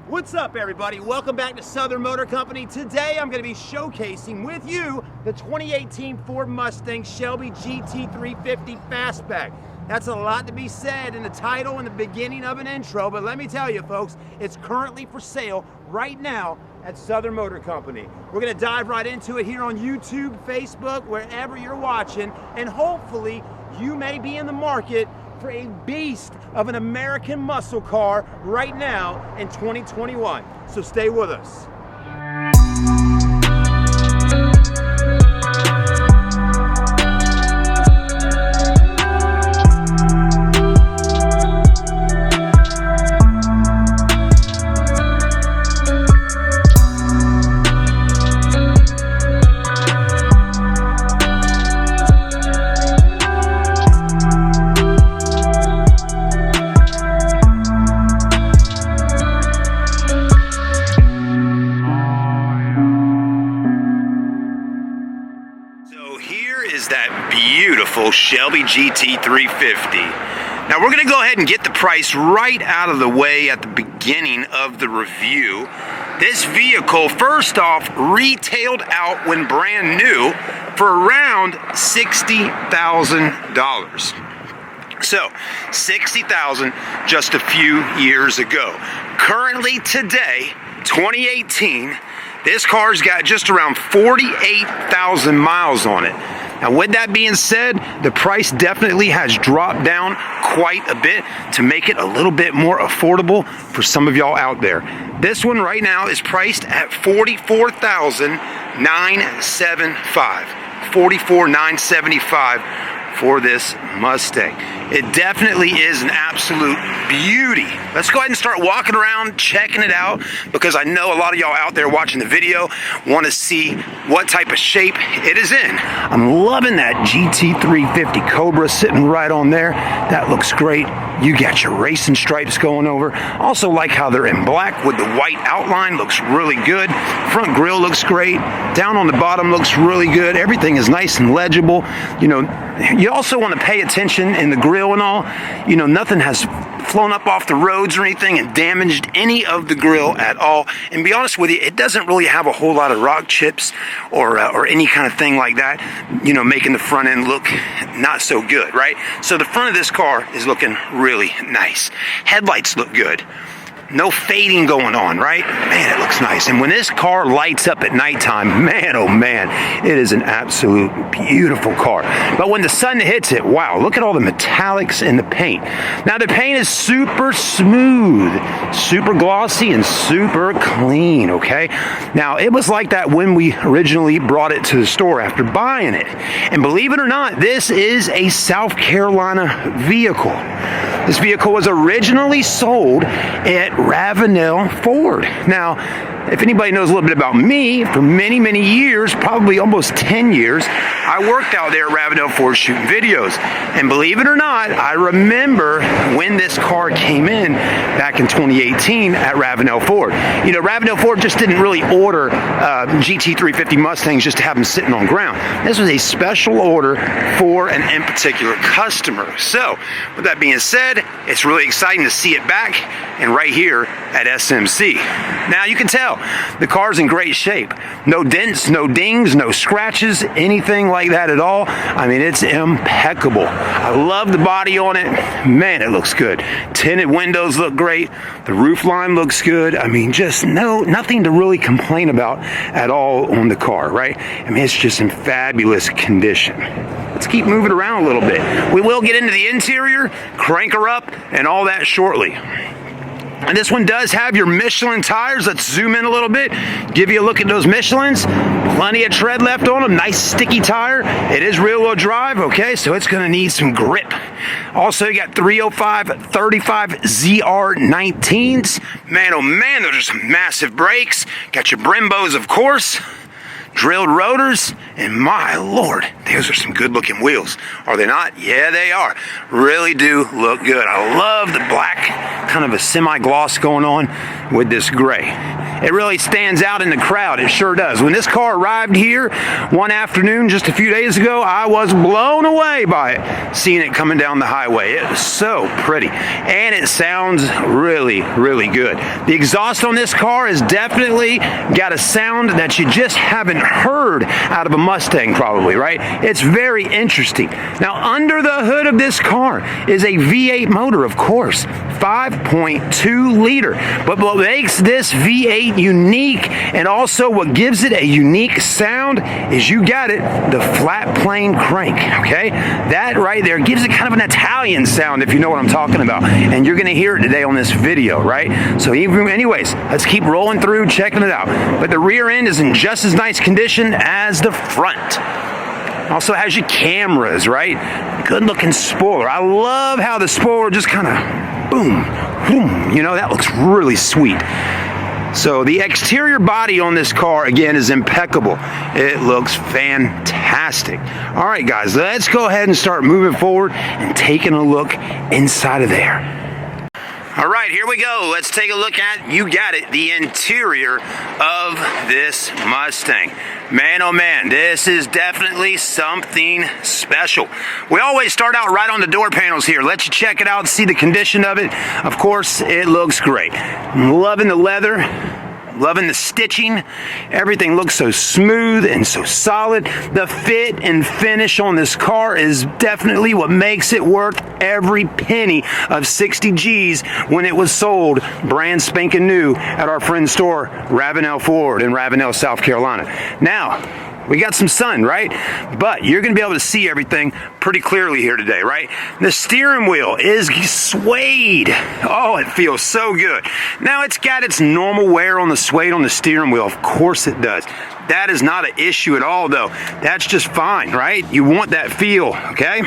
What's up, everybody? Welcome back to Southern Motor Company. Today I'm going to be showcasing with you the 2018 Ford Mustang Shelby GT350 Fastback. That's a lot to be said in the title and the beginning of an intro, but let me tell you folks, it's currently for sale right now at Southern Motor Company. We're going to dive right into it here on YouTube, Facebook, wherever you're watching, and hopefully you may be in the market for a beast of an American muscle car right now in 2021. So stay with us. That beautiful Shelby GT350. Now we're going to go ahead and get the price right out of the way at the beginning of the review. This vehicle, first off, retailed out when brand new for around $60,000. So, $60,000 just a few years ago. Currently today, 2018, this car's got just around 48,000 miles on it. Now, with that being said, the price definitely has dropped down quite a bit to make it a little bit more affordable for some of y'all out there. This one right now is priced at $44,975. $44,975 for this Mustang. It definitely is an absolute beauty. Let's go ahead and start walking around, checking it out, because I know a lot of y'all out there watching the video want to see what type of shape it is in. I'm loving that GT350 Cobra sitting right on there. That looks great. You got your racing stripes going over. Also like how they're in black with the white outline. Looks really good. Front grille looks great. Down on the bottom looks really good. Everything is nice and legible. You know, you also want to pay attention in the grill and all. You know, nothing has flown up off the roads or anything and damaged any of the grill at all. And be honest with you, it doesn't really have a whole lot of rock chips or any kind of thing like that, you know, making the front end look not so good, right? So the front of this car is looking really nice. Headlights look good. No fading going on, right? Man, it looks nice. And when this car lights up at nighttime, man, oh man, it is an absolute beautiful car. But when the sun hits it, wow, look at all the metallics in the paint. Now, the paint is super smooth, super glossy, and super clean, okay? Now, it was like that when we originally brought it to the store after buying it. And believe it or not, this is a South Carolina vehicle. This vehicle was originally sold at Ravenel Ford. Now, if anybody knows a little bit about me, for many, many years, probably almost 10 years, I worked out there at Ravenel Ford shooting videos. And believe it or not, I remember when this car came in back in 2018 at Ravenel Ford. You know, Ravenel Ford just didn't really order GT350 Mustangs just to have them sitting on ground. This was a special order for an in particular customer. So, with that being said, it's really exciting to see it back and right here at SMC. Now, you can tell the car's in great shape. No dents, no dings, no scratches, anything like that at all. I mean, it's impeccable. I love the body on it. Man, it looks good. Tinted windows look great. The roof line looks good. I mean, just nothing to really complain about at all on the car, right? I mean, it's just in fabulous condition. Let's keep moving around a little bit. We will get into the interior, crank her up, and all that shortly. And this one does have your Michelin tires. Let's zoom in a little bit, give you a look at those Michelins. Plenty of tread left on them, nice sticky tire. It is rear-wheel drive, okay, so it's gonna need some grip. Also, you got 305 35 ZR19s. Man, oh man, those are some massive brakes. Got your Brembos, of course. drilled rotors, and my Lord, those are some good looking wheels. Are they not? Yeah, they are. Really do look good. I love the black, kind of a semi-gloss going on with this gray. It really stands out in the crowd. It sure does. When this car arrived here one afternoon just a few days ago, I was blown away by it, seeing it coming down the highway. It was so pretty, and it sounds really, really good. The exhaust on this car has definitely got a sound that you just haven't heard out of a Mustang probably, right? It's very interesting. Now, under the hood of this car is a V8 motor, of course, 5.2 liter. But what makes this V8 unique, and also what gives it a unique sound, is you got it, the flat plane crank, okay? That right there gives it kind of an Italian sound, if you know what I'm talking about. And you're gonna hear it today on this video, right? So anyways, let's keep rolling through, checking it out. But the rear end is in just as nice condition as the front. Also has your cameras, right? Good looking spoiler. I love how the spoiler just kind of boom, boom. You know, that looks really sweet. So the exterior body on this car, again, is impeccable. It looks fantastic. All right, guys, let's go ahead and start moving forward and taking a look inside of there. All right, here we go. Let's take a look at, you got it, the interior of this Mustang. Man, oh man, this is definitely something special. We always start out right on the door panels here. Let you check it out and see the condition of it. Of course, it looks great. I'm loving the leather. Loving the stitching. Everything looks so smooth and so solid. The fit and finish on this car is definitely what makes it worth every penny of 60 G's when it was sold brand spanking new at our friend's store, Ravenel Ford in Ravenel, South Carolina. Now, we got some sun, right? But you're going to be able to see everything pretty clearly here today, right? The steering wheel is suede. Oh, it feels so good. Now, it's got its normal wear on the suede on the steering wheel. Of course it does. That is not an issue at all, though. That's just fine, right? You want that feel, okay?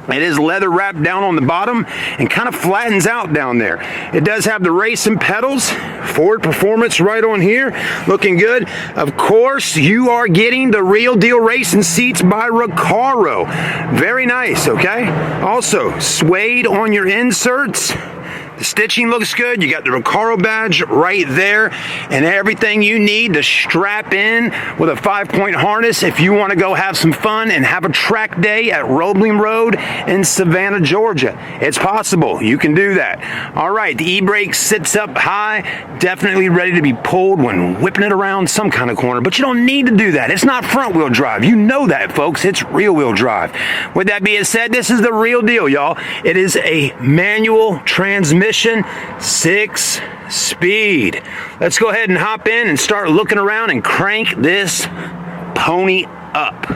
It is leather wrapped down on the bottom and kind of flattens out down there. It does have the racing pedals, Ford Performance right on here, looking good. Of course, you are getting the real deal racing seats by Recaro. Very nice, okay? Also, suede on your inserts. The stitching looks good. You got the Recaro badge right there and everything you need to strap in with a 5-point harness if you want to go have some fun and have a track day at Roebling Road in Savannah, Georgia. It's possible. You can do that. All right, the e-brake sits up high, definitely ready to be pulled when whipping it around some kind of corner, but you don't need to do that. It's not front-wheel drive. You know that, folks. It's rear-wheel drive. With that being said, this is the real deal, y'all. It is a manual transmission, 6-speed. Let's go ahead and hop in and start looking around and crank this pony up.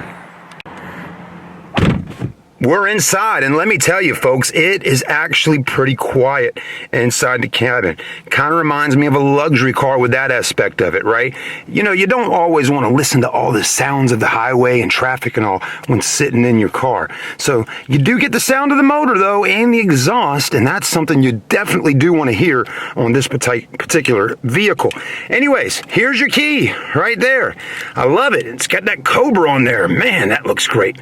We're inside, and let me tell you, folks, it is actually pretty quiet inside the cabin. Kind of reminds me of a luxury car with that aspect of it, right? You know, you don't always want to listen to all the sounds of the highway and traffic and all when sitting in your car. So you do get the sound of the motor, though, and the exhaust, and that's something you definitely do want to hear on this particular vehicle. Anyways, here's your key right there. I love it. It's got that Cobra on there. Man, that looks great.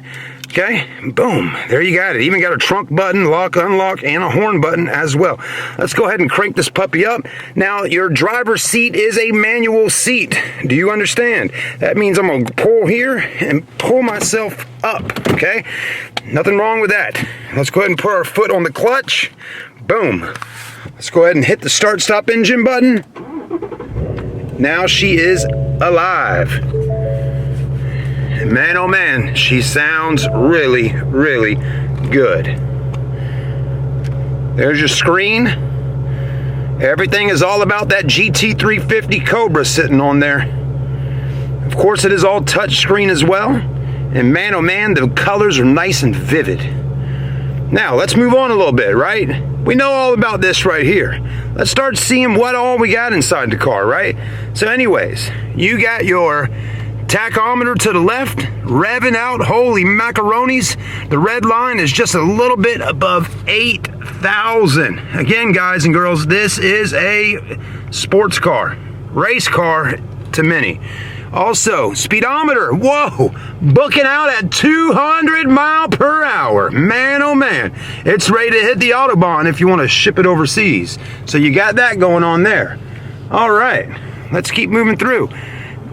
Okay, boom, there you got it. Even got a trunk button, lock, unlock, and a horn button as well. Let's go ahead and crank this puppy up. Now, your driver's seat is a manual seat. Do you understand? That means I'm gonna pull here and pull myself up, okay? Nothing wrong with that. Let's go ahead and put our foot on the clutch. Boom. Let's go ahead and hit the start-stop engine button. Now she is alive. Man, oh man, she sounds really, really good. There's your screen. Everything is all about that GT350 Cobra sitting on there. Of course, it is all touch screen as well. And man, oh man, the colors are nice and vivid. Now, let's move on a little bit, right? We know all about this right here. Let's start seeing what all we got inside the car, right? So anyways, you got your tachometer to the left, revving out, holy macaronis. The red line is just a little bit above 8,000. Again, guys and girls, this is a sports car, race car to many. Also, speedometer, whoa, booking out at 200 mile per hour. Man, oh man, it's ready to hit the Autobahn if you want to ship it overseas. So you got that going on there. All right, let's keep moving through.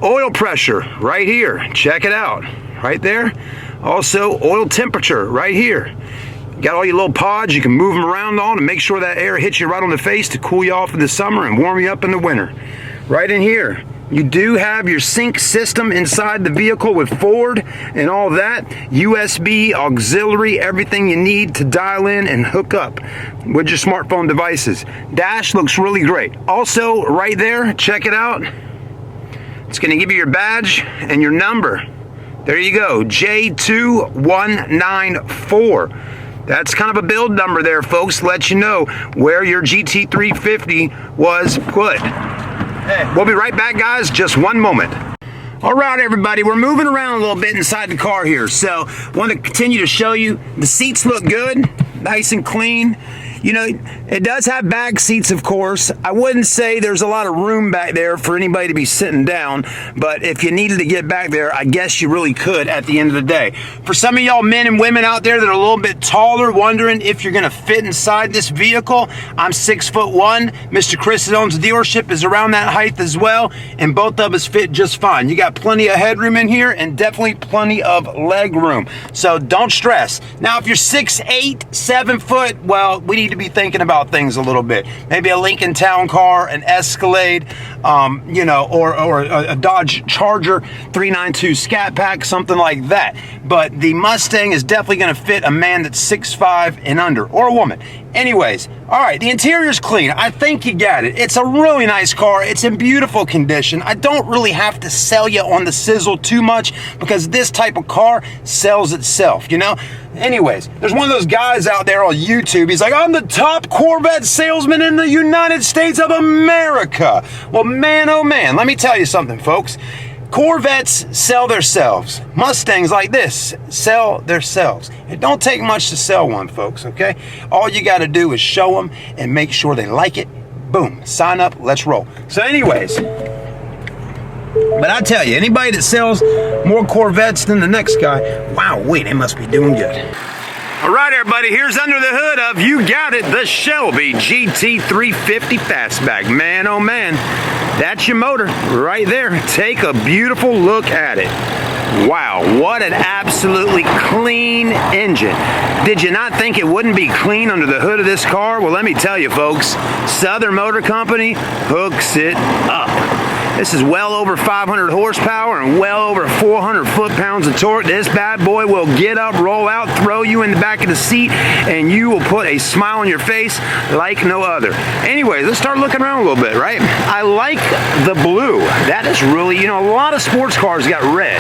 Oil pressure right here, check it out, right there. Also, oil temperature right here. Got all your little pods you can move them around on and make sure that air hits you right on the face to cool you off in the summer and warm you up in the winter. Right in here, you do have your sync system inside the vehicle with Ford and all that. USB, auxiliary, everything you need to dial in and hook up with your smartphone devices. Dash looks really great. Also, right there, check it out. It's going to give you your badge and your number. There you go, J2194. That's kind of a build number there, folks. Let you know where your GT350 was put. Hey, we'll be right back, guys. Just one moment. All right, everybody, we're moving around a little bit inside the car here. So, want to continue to show you. The seats look good, nice and clean. You know, it does have bag seats, of course. I wouldn't say there's a lot of room back there for anybody to be sitting down, but if you needed to get back there, I guess you really could at the end of the day. For some of y'all men and women out there that are a little bit taller, wondering if you're gonna fit inside this vehicle, I'm 6'1". Mr. Chris that owns the dealership is around that height as well, and both of us fit just fine. You got plenty of headroom in here and definitely plenty of leg room. So don't stress. Now, if you're 6'8", 7 foot, well, we need to be thinking about things a little bit. Maybe a Lincoln Town Car, an Escalade, you know, or a Dodge Charger 392 Scat Pack, something like that. But the Mustang is definitely going to fit a man that's 6'5" and under, or a woman. Anyways, all right, the interior's clean. I think you got it. It's a really nice car. It's in beautiful condition. I don't really have to sell you on the sizzle too much because this type of car sells itself, you know? Anyways, there's one of those guys out there on YouTube. He's like, I'm the top Corvette salesman in the United States of America. Well, man, oh man, let me tell you something, folks. Corvettes sell themselves. Mustangs like this sell themselves. It don't take much to sell one, folks, okay? All you got to do is show them and make sure they like it. Boom, sign up, let's roll. So anyways, but I tell you, anybody that sells more Corvettes than the next guy, wow, wait, they must be doing good. All right, everybody, here's under the hood of, you got it, the Shelby GT350 Fastback. Man, oh man, that's your motor right there. Take a beautiful look at it. Wow, what an absolutely clean engine. Did you not think it wouldn't be clean under the hood of this car? Well, let me tell you, folks, Southern Motor Company hooks it up. This is well over 500 horsepower and well over 400 foot-pounds of torque. This bad boy will get up, roll out, throw you in the back of the seat, and you will put a smile on your face like no other. Anyway, let's start looking around a little bit, right? I like the blue. That is really, you know, a lot of sports cars got red.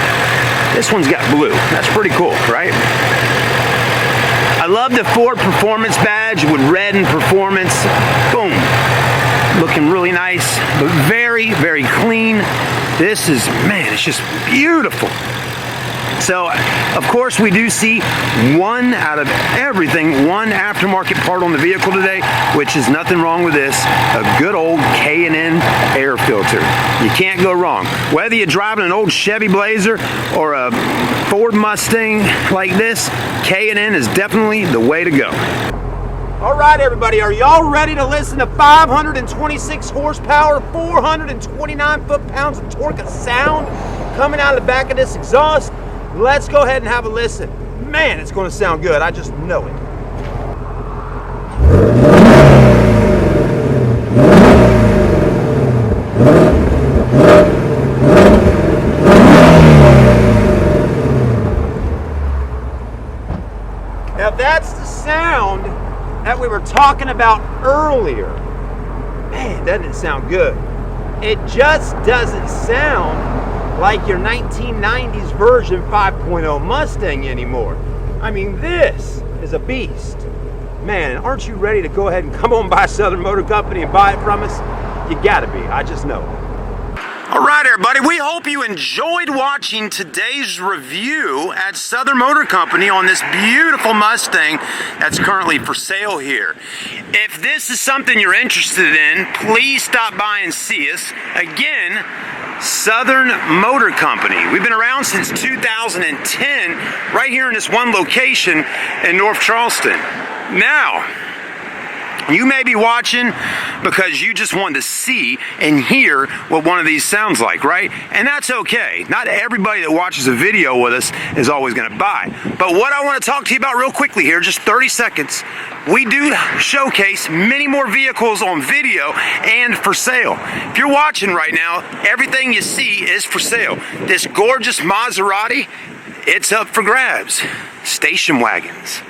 This one's got blue. That's pretty cool, right? I love the Ford Performance badge with red and performance. Boom. Looking really nice, but very, very clean. This is, man, it's just beautiful. So, of course, we do see one out of everything, one aftermarket part on the vehicle today, which is nothing wrong with this, a good old K&N air filter. You can't go wrong. Whether you're driving an old Chevy Blazer or a Ford Mustang like this, K&N is definitely the way to go. All right, everybody, are y'all ready to listen to 526 horsepower, 429 foot-pounds of torque of sound coming out of the back of this exhaust? Let's go ahead and have a listen. Man, it's going to sound good. I just know it. Now, that's the sound that we were talking about earlier. Man, doesn't it sound good? It just doesn't sound like your 1990s version 5.0 Mustang anymore. I mean, this is a beast. Man, aren't you ready to go ahead and come on by Southern Motor Company and buy it from us? You gotta be, I just know. All right, everybody, we hope you enjoyed watching today's review at Southern Motor Company on this beautiful Mustang that's currently for sale here. If this is something you're interested in, please stop by and see us. Again, Southern Motor Company. We've been around since 2010, right here in this one location in North Charleston. Now, you may be watching because you just wanted to see and hear what one of these sounds like, right? And that's okay. Not everybody that watches a video with us is always going to buy. But what I want to talk to you about real quickly here, just 30 seconds, we do showcase many more vehicles on video and for sale. If you're watching right now, everything you see is for sale. This gorgeous Maserati, it's up for grabs. Station wagons,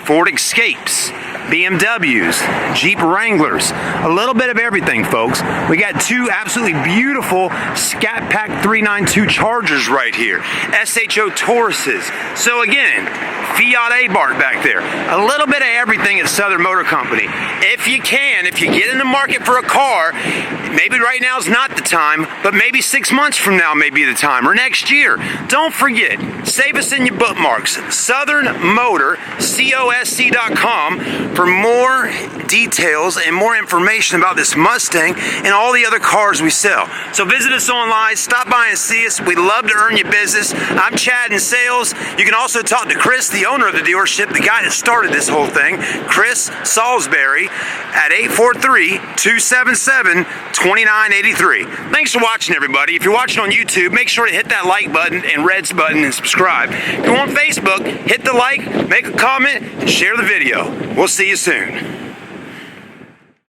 Ford Escapes, BMWs, Jeep Wranglers, a little bit of everything, folks. We got two absolutely beautiful Scat Pack 392 Chargers right here, SHO Tauruses. So again, Fiat Abarth back there. A little bit of everything at Southern Motor Company. If you get in the market for a car, maybe right now is not the time, but maybe 6 months from now may be the time, or next year. Don't forget, save us in your bookmarks. Southern Motor, COSC.com for more details and more information about this Mustang and all the other cars we sell. So visit us online, stop by and see us. We'd love to earn your business. I'm Chad in sales. You can also talk to Chris, the owner of the dealership, the guy that started this whole thing, Chris Salisbury, at 843-277-2983. Thanks for watching, everybody. If you're watching on YouTube, make sure to hit that like button and red button and subscribe. If you're on Facebook, hit the like, make a comment, and share the video. We'll see you soon.